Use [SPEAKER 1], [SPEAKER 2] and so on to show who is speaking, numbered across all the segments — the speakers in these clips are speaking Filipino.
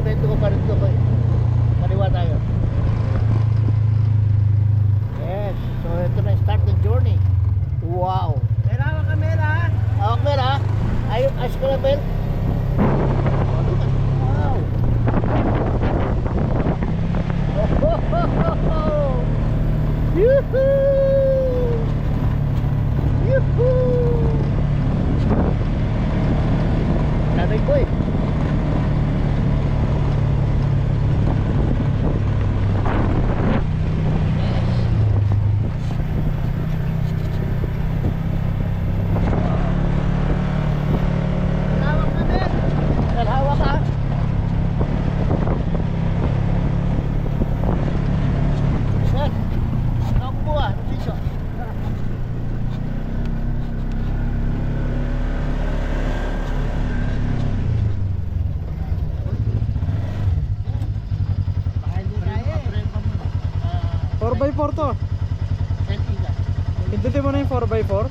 [SPEAKER 1] Pareto ko eh. Kaliwa tayo. Yes, so ito na start the journey. Wow.
[SPEAKER 2] Mera ang kamera.
[SPEAKER 1] Awak merah. Ayo as ko na bel. Wow. Yuhuu. Yuhuu. Lamig ko eh.
[SPEAKER 3] By 4 to. Pindutin mo na yung 4x4.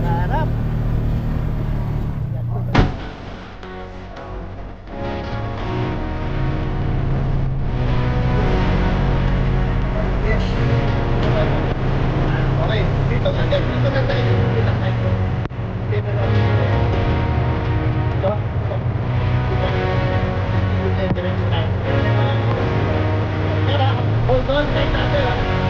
[SPEAKER 3] Sarap. Okay, dito na tayo. Dito na tayo. Dito na tayo. Dito na tayo. Ito. Diretso tayo. Tara, hold on tayo natin.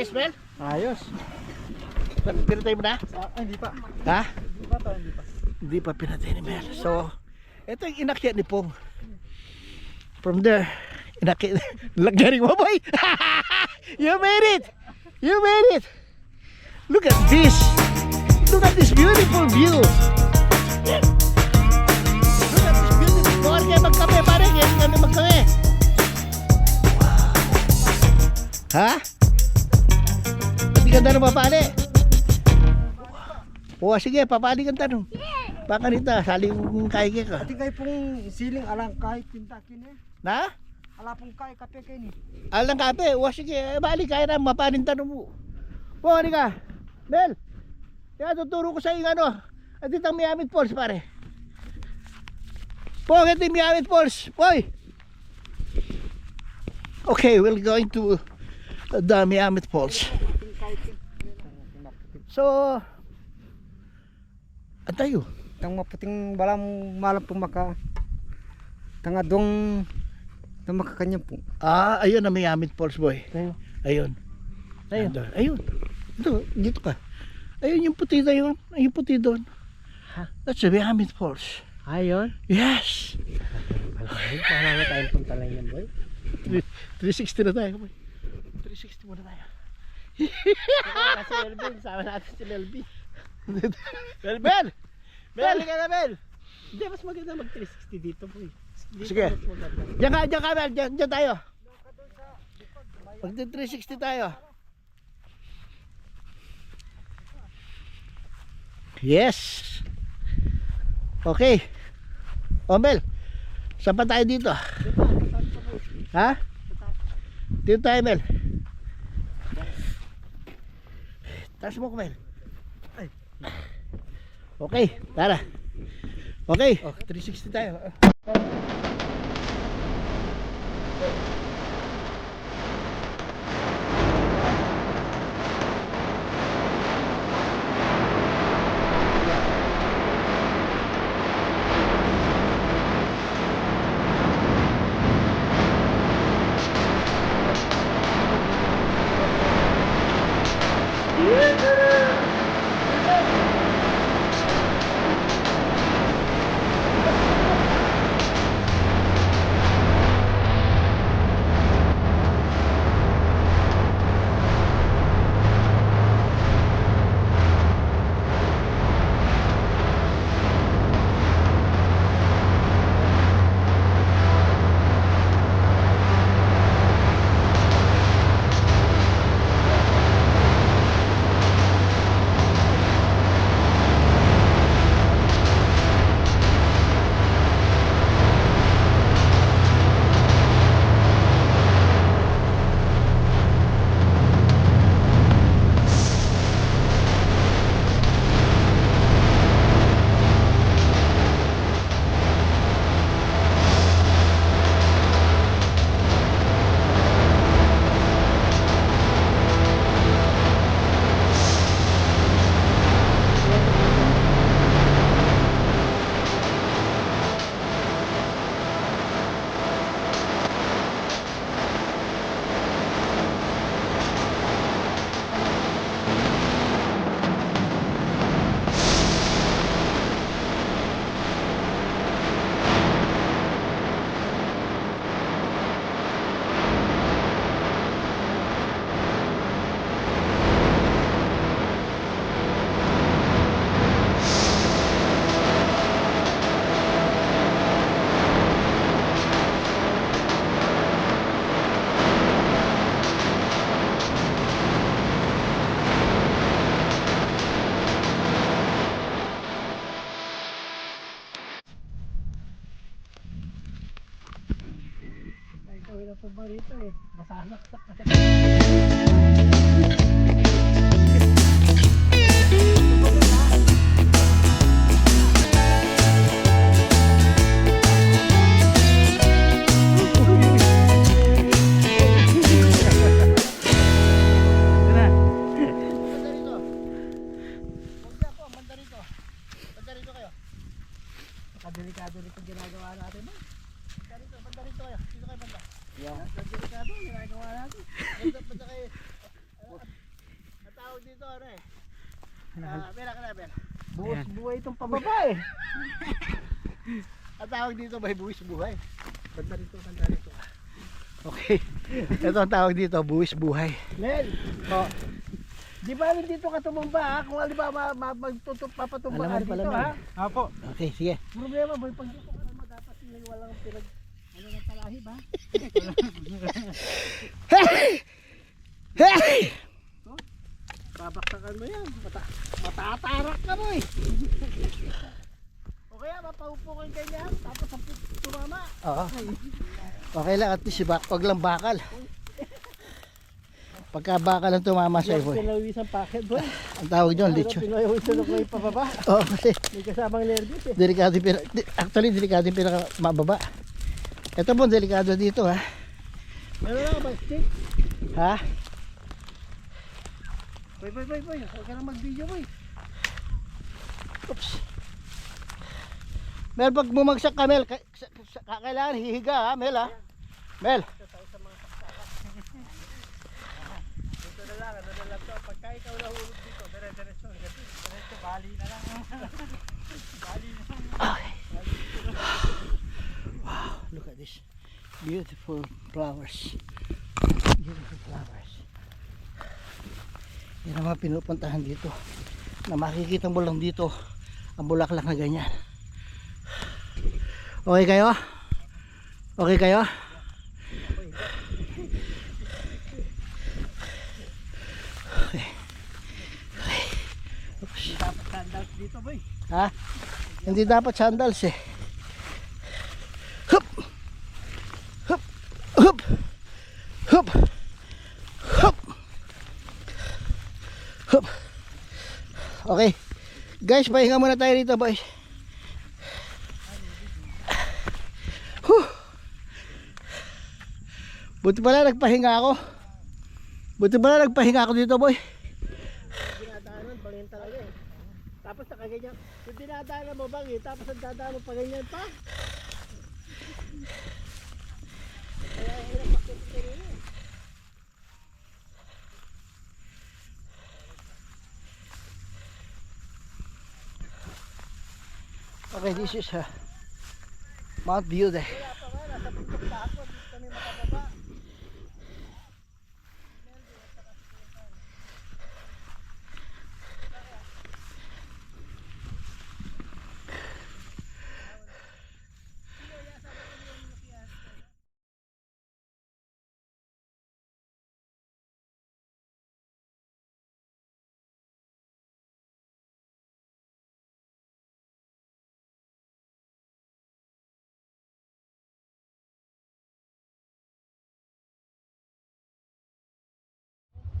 [SPEAKER 1] Ayos, Mel?
[SPEAKER 2] Ayos.
[SPEAKER 1] Pinatay mo na?
[SPEAKER 2] Hindi pa.
[SPEAKER 1] Ha?
[SPEAKER 2] Hindi pa to, hindi pa.
[SPEAKER 1] Hindi pa pinatay ni Mel. So, ito yung inakyat ni Pong. From there, inakyat. Lagyaring mo, boy! You made it! You made it! Look at this! Look at this beautiful view! Look at this beautiful... Bawal kayo magkape, pare. Kaya kami magkape. Wow! Ha? Pati ganda ng papali. O sige, papali ganda nung. Baka nito, saling kaike ka.
[SPEAKER 2] Ati kayo pong siling alang kahit pintakin eh.
[SPEAKER 1] Na?
[SPEAKER 2] Ala pong kay kape kayo ni.
[SPEAKER 1] Alang kape, o sige, bali kaya na mapanin tanong mo. O, ano ka? Mel, kaya tuturo ko sa iyo ano. At dito ang Miamit Falls, pare. Po, ito yung Miamit Falls. Boy! Okay, we're going to the Miamit Falls. So, at tayo.
[SPEAKER 2] Tang maputing balam malam pong maka. Tanga dong na makakanya po.
[SPEAKER 1] Ah, ayun ang Miamit Falls, boy.
[SPEAKER 2] Tayo.
[SPEAKER 1] Ayun.
[SPEAKER 2] Ayun.
[SPEAKER 1] Andun. Ayun. Ito, dito ka. Ayun yung puti na yun. Ayun yung puti doon.
[SPEAKER 2] Ha?
[SPEAKER 1] That's the Miamit Falls.
[SPEAKER 2] Ayun.
[SPEAKER 1] Yes!
[SPEAKER 2] Paano na tayong punta lang yan, boy?
[SPEAKER 1] 360 na tayo, boy. 360 muna tayo.
[SPEAKER 2] Kasi Elvin, sama natin si Elvin.
[SPEAKER 1] Bel, Bel! Bel!
[SPEAKER 2] ka na, Bel! Hindi, mas maganda mag 360 dito, boy. Dito
[SPEAKER 1] Sige.
[SPEAKER 2] mas maganda.
[SPEAKER 1] Diyan ka, Bel. Diyan tayo. Pag 360 tayo. Yes! Okay. O, Mel. Saan pa tayo dito? Ha? Dito tayo, Mel. Taas mo ko, Mel. Okay, tara. Okay, 360 tayo.
[SPEAKER 2] sa barito eh. Masalaksak kasi.
[SPEAKER 1] Delikado rin itong ginagawa natin. Banda rito kayo. Dito kayo banda. Delikado ginagawa natin. Banda kayo. Ang tawag dito ano eh. Pera ka na, pera. Buwis buhay itong pababa eh. Ang tawag dito ba buwis buhay? Banda rito. Okay. Ito ang tawag dito, buwis buhay. Mel, oh. Di ba dito ka tumumba ha? Kung halimbawa papatumba ka dito ha?
[SPEAKER 2] Apo.
[SPEAKER 1] Okay, sige. Problema boy, pag dito ka naman dapat walang pinag ano ng talahib ha? Hey! Babaksakan mo yan. Matatarak ka boy. O kaya mapaupukin ka niya tapos ang tumama. Oo. Okay lang at least wag lang bakal. Pagka bakal ang tumama sa'yo boy.
[SPEAKER 3] Pinawisang packet boy.
[SPEAKER 1] Ang tawag nyo, lechon.
[SPEAKER 3] Pinawisan ko yung pababa.
[SPEAKER 1] Oo kasi
[SPEAKER 3] May kasamang nervous eh.
[SPEAKER 1] delikado yung actually delikado yung pinaka mababa. Ito po delikado dito ha.
[SPEAKER 3] Meron lang ba stick?
[SPEAKER 1] Ha?
[SPEAKER 3] Boy. Huwag ka na mag-video boy.
[SPEAKER 1] Oops. Mel, pag bumagsak ka Mel, kailangan hihiga ha Mel ha. Mel.
[SPEAKER 3] Ito na lang to. Pagka ikaw nahulog dito, dire-diretso. Diretso, bali na lang. Bali na lang.
[SPEAKER 1] Okay. Wow, look at this. Beautiful flowers. Beautiful flowers. Yan ang mga pinupuntahan dito. Na makikita mo lang dito ang bulaklak na ganyan. Okay kayo? Okay kayo? Okay.
[SPEAKER 3] Hindi dapat sandals dito boy.
[SPEAKER 1] Ha? Hindi dapat sandals eh. Hup! Hup! Hup! Hup! Hup! Hup! Okay. Guys, pahinga muna tayo dito boys. Buti pala nagpahinga ako. Dito boy.
[SPEAKER 3] Dinadaanan pa rin talaga eh. Tapos nakaganyan. Yung dinadaanan mo bang eh, tapos ang dadaan mo pa ganyan pa. Kaya hirap makita rin eh.
[SPEAKER 1] Okay, this is Mount Beauty.
[SPEAKER 3] Kaya pa nga, nasa puntong dako, dito kami makababa.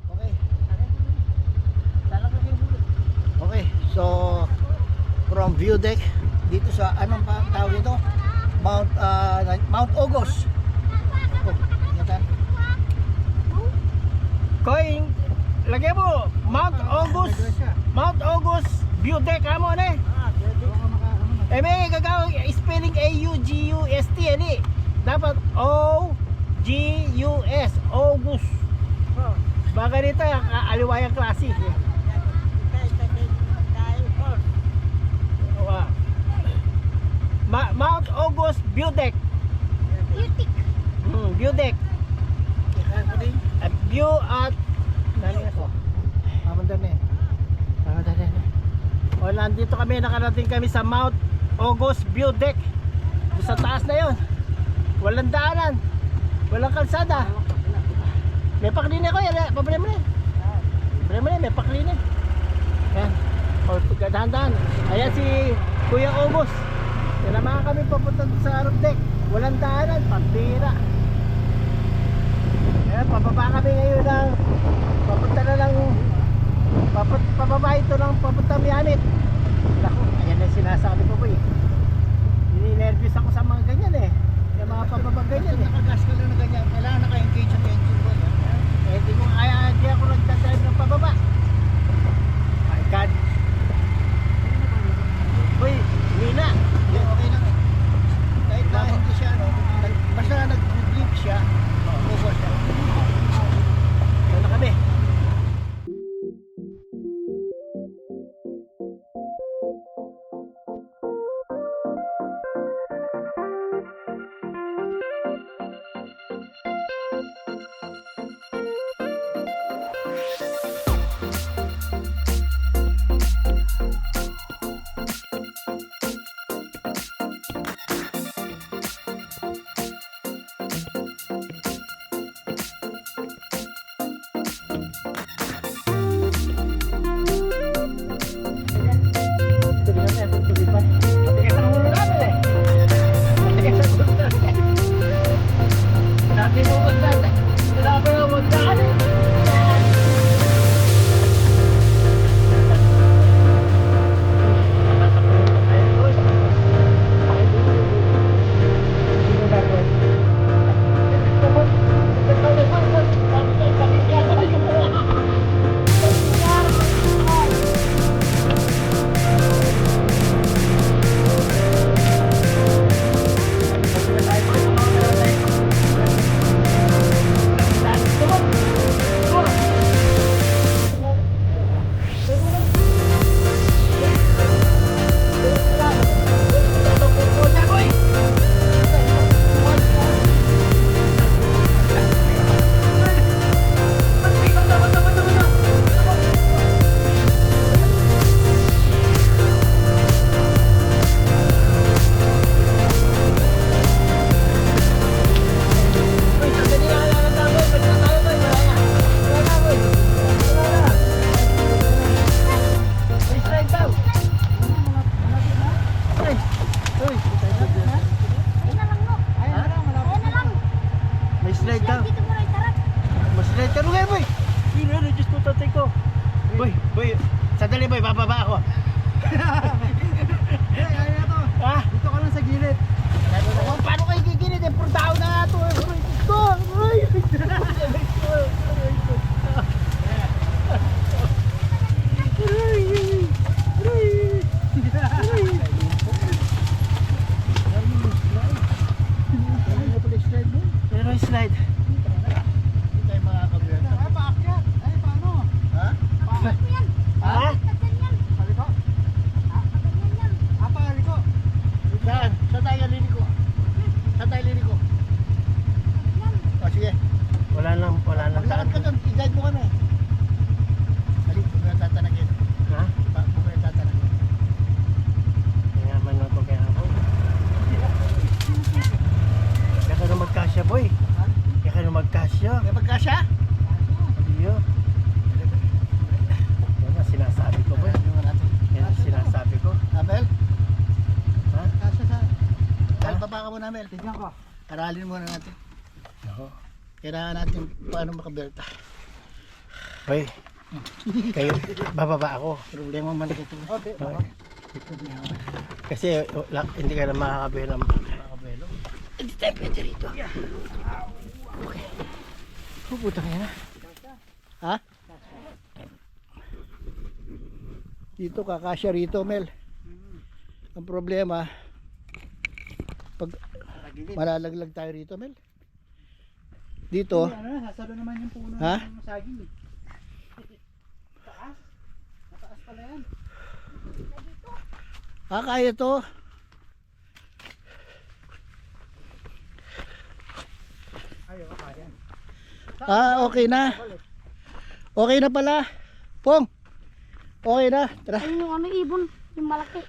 [SPEAKER 1] Okay. Okay, so from view deck dito sa anong tawag dito? Mount Ogos. Oh, ingatan.
[SPEAKER 3] Koy, lagay mo, Mount August View Deck, amo na eh. May gagawin spelling A-U-G-U-S-T ani. Dapat O-G-U-S, August. Baka rito, aliwayang klase. Mount August View Deck. View Deck. View at O, nandito kami, nakarating kami sa Mount August View Deck. Doon sa taas na yon. Walang daanan, walang kalsada. May paklinin ko yan, pabili mo na. May paklinin. Yan. O, dahan-dahan. Ayan si Kuya August. Sinamahan kami papunta sa roof deck. Walang daanan, pambira. Ayan, pababa kami ngayon ng papunta na lang, pababa ito ng papunta Mianit. Naku, ayan ang sinasabi ko po eh. Nininervous ako sa mga ganyan eh. Yung mga pababa ganyan eh.
[SPEAKER 1] Nakagas ka lang na ganyan. Kailangan naka-engage ang engine boy.
[SPEAKER 3] Eh di ko kaya, di ako nagdadrive ng pababa. My God. Uy, Nina.
[SPEAKER 1] Okay lang eh. Kahit na hindi siya basta nag-blink siya. Over siya.
[SPEAKER 3] Ito na kami.
[SPEAKER 1] Saan tayo liliko? O sige.
[SPEAKER 3] Wala nang
[SPEAKER 1] Lakad
[SPEAKER 3] daan.
[SPEAKER 1] ka doon. I-guide mo kami. Halip, huwag mo na tatanagin.
[SPEAKER 3] Ha?
[SPEAKER 1] Huwag mo na tatanagin.
[SPEAKER 3] Kaya man ako kaya ako. Kaya ka na magkasya, boy. Kaya ka na magkasya.
[SPEAKER 1] May pagkasya?
[SPEAKER 3] Iyo. Yan ang sinasabi ko, boy.
[SPEAKER 1] Tingnan natin.
[SPEAKER 3] Yan ang sinasabi ko.
[SPEAKER 1] Abel?
[SPEAKER 3] Ha?
[SPEAKER 1] Kasya sa... Abel, baba ka muna, Abel.
[SPEAKER 2] Tignan ko.
[SPEAKER 1] Aralin muna natin.
[SPEAKER 3] Oo.
[SPEAKER 1] Kailangan natin paano makabelta.
[SPEAKER 3] Boy. Kayo, bababa ako.
[SPEAKER 1] Problema man ito.
[SPEAKER 2] Okay.
[SPEAKER 3] Kasi hindi ka na makakabelo ng makakabelo.
[SPEAKER 1] Hindi tayo pwede rito.
[SPEAKER 3] Okay. Puputa ka na.
[SPEAKER 1] Ha? Dito kakasya rito, Mel. Ang problema, pag malalaglag tayo rito, Mel. Dito,
[SPEAKER 2] Sasalo naman yung puno
[SPEAKER 1] ha?
[SPEAKER 2] ng saging eh. Taas? Mataas pala yan.
[SPEAKER 1] Kaya to.
[SPEAKER 2] Ayaw, kaya.
[SPEAKER 1] Okay na. Okay na pala. Pong. Okay na. Tara.
[SPEAKER 4] Ayun yung ano, ibon, yung malaki.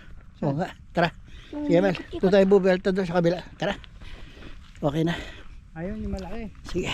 [SPEAKER 1] Oo nga. Tara.
[SPEAKER 4] Yung
[SPEAKER 1] Sige, Mel. Ito tayo bubelta doon sa kabila. Tara. Okay na.
[SPEAKER 2] Ayaw, yung malaki.
[SPEAKER 1] Sige.